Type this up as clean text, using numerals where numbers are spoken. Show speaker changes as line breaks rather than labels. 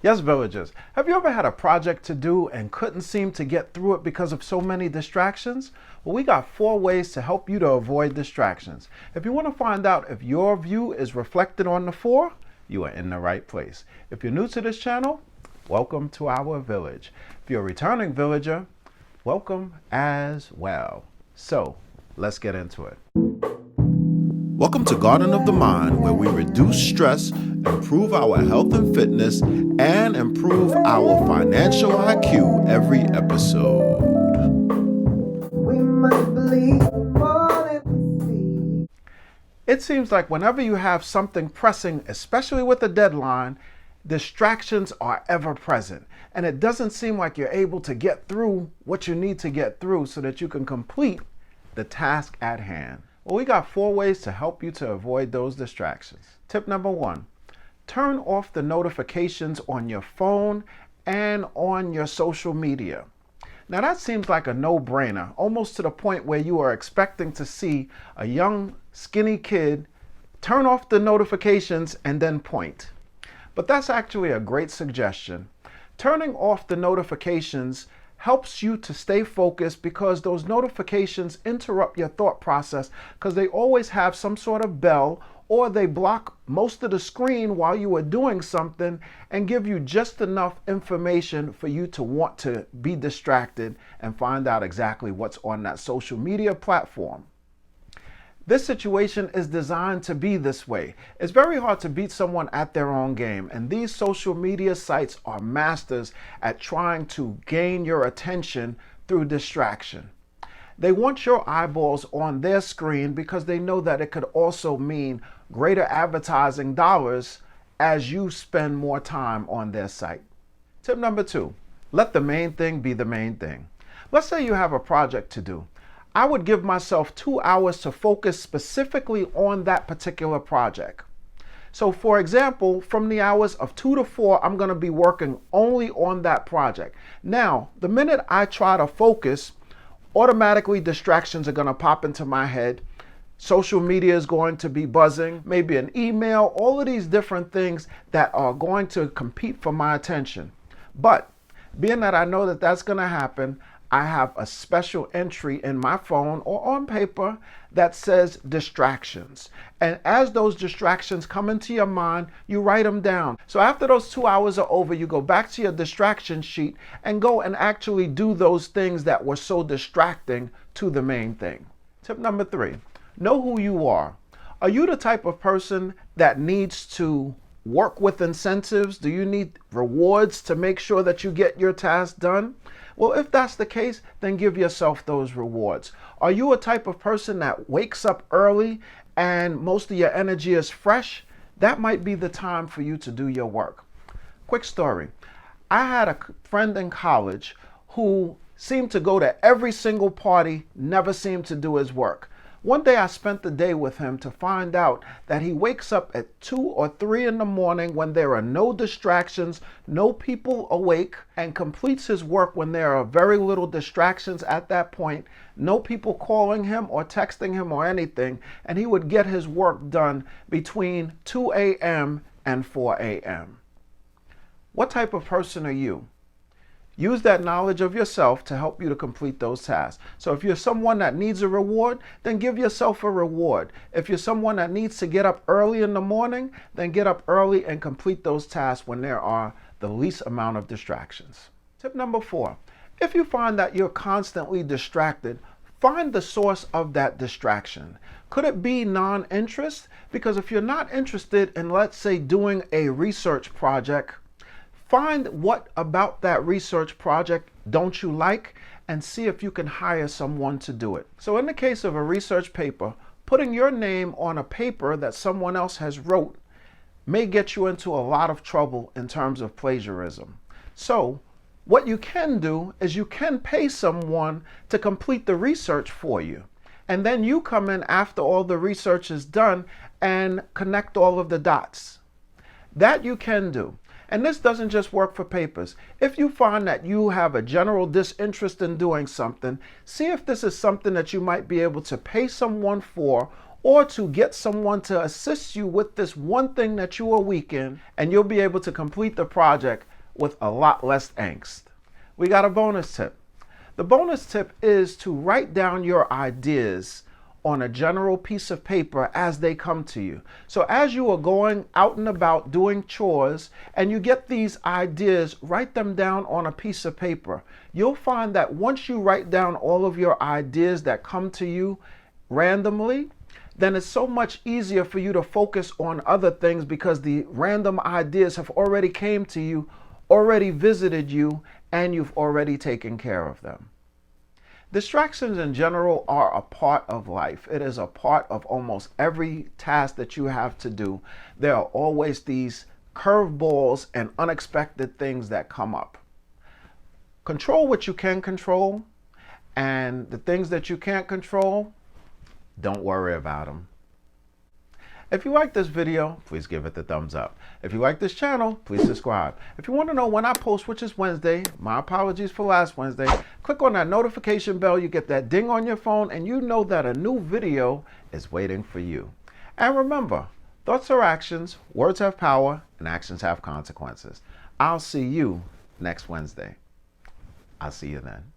Yes, villagers, have you ever had a project to do and couldn't seem to get through it because of so many distractions? Well, we got 4 ways to help you to avoid distractions. If you want to find out if your view is reflected on the 4, you are in the right place. If you're new to this channel, welcome to our village. If you're a returning villager, welcome as well. So, let's get into it. Welcome to Garden of the Mind, where we reduce stress, improve our health and fitness, and improve our financial IQ every episode. It seems like whenever you have something pressing, especially with a deadline, distractions are ever present. And it doesn't seem like you're able to get through what you need to get through so that you can complete the task at hand. Well, we got 4 ways to help you to avoid those distractions. Tip number 1, turn off the notifications on your phone and on your social media. Now that seems like a no-brainer, almost to the point where you are expecting to see a young, skinny kid turn off the notifications and then point. But that's actually a great suggestion. Turning off the notifications helps you to stay focused because those notifications interrupt your thought process because they always have some sort of bell, or they block most of the screen while you are doing something and give you just enough information for you to want to be distracted and find out exactly what's on that social media platform. This situation is designed to be this way. It's very hard to beat someone at their own game, and these social media sites are masters at trying to gain your attention through distraction. They want your eyeballs on their screen because they know that it could also mean greater advertising dollars as you spend more time on their site. Tip number 2, let the main thing be the main thing. Let's say you have a project to do. I would give myself 2 hours to focus specifically on that particular project. So for example, from the hours of 2 to 4, I'm going to be working only on that project. Now, the minute I try to focus, automatically distractions are going to pop into my head. Social media is going to be buzzing, maybe an email, all of these different things that are going to compete for my attention. But being that I know that that's going to happen, I have a special entry in my phone or on paper that says distractions. And as those distractions come into your mind, you write them down. So after those 2 hours are over, you go back to your distraction sheet and go and actually do those things that were so distracting to the main thing. Tip number 3, know who you are. Are you the type of person that needs to work with incentives? Do you need rewards to make sure that you get your task done? Well, if that's the case, then give yourself those rewards. Are you a type of person that wakes up early and most of your energy is fresh? That might be the time for you to do your work. Quick story. I had a friend in college who seemed to go to every single party, never seemed to do his work. One day I spent the day with him to find out that he wakes up at 2 or 3 in the morning when there are no distractions, no people awake, and completes his work when there are very little distractions at that point, no people calling him or texting him or anything, and he would get his work done between 2 a.m. and 4 a.m. What type of person are you? Use that knowledge of yourself to help you to complete those tasks. So if you're someone that needs a reward, then give yourself a reward. If you're someone that needs to get up early in the morning, then get up early and complete those tasks when there are the least amount of distractions. Tip number 4, if you find that you're constantly distracted, find the source of that distraction. Could it be non-interest? Because if you're not interested in, let's say, doing a research project, find what about that research project don't you like and see if you can hire someone to do it. So in the case of a research paper, putting your name on a paper that someone else has wrote may get you into a lot of trouble in terms of plagiarism. So what you can do is you can pay someone to complete the research for you. And then you come in after all the research is done and connect all of the dots. That you can do. And this doesn't just work for papers. If you find that you have a general disinterest in doing something, see if this is something that you might be able to pay someone for, or to get someone to assist you with this one thing that you are weak in, and you'll be able to complete the project with a lot less angst. We got a bonus tip. The bonus tip is to write down your ideas on a general piece of paper as they come to you. So as you are going out and about doing chores and you get these ideas, write them down on a piece of paper. You'll find that once you write down all of your ideas that come to you randomly, then it's so much easier for you to focus on other things because the random ideas have already came to you, already visited you, and you've already taken care of them. Distractions in general are a part of life. It is a part of almost every task that you have to do. There are always these curveballs and unexpected things that come up. Control what you can control, and the things that you can't control, don't worry about them. If you like this video, please give it the thumbs up. If you like this channel, please subscribe. If you want to know when I post, which is Wednesday, my apologies for last Wednesday, click on that notification bell. You get that ding on your phone and you know that a new video is waiting for you. And remember, thoughts are actions, words have power, and actions have consequences. I'll see you next Wednesday. I'll see you then.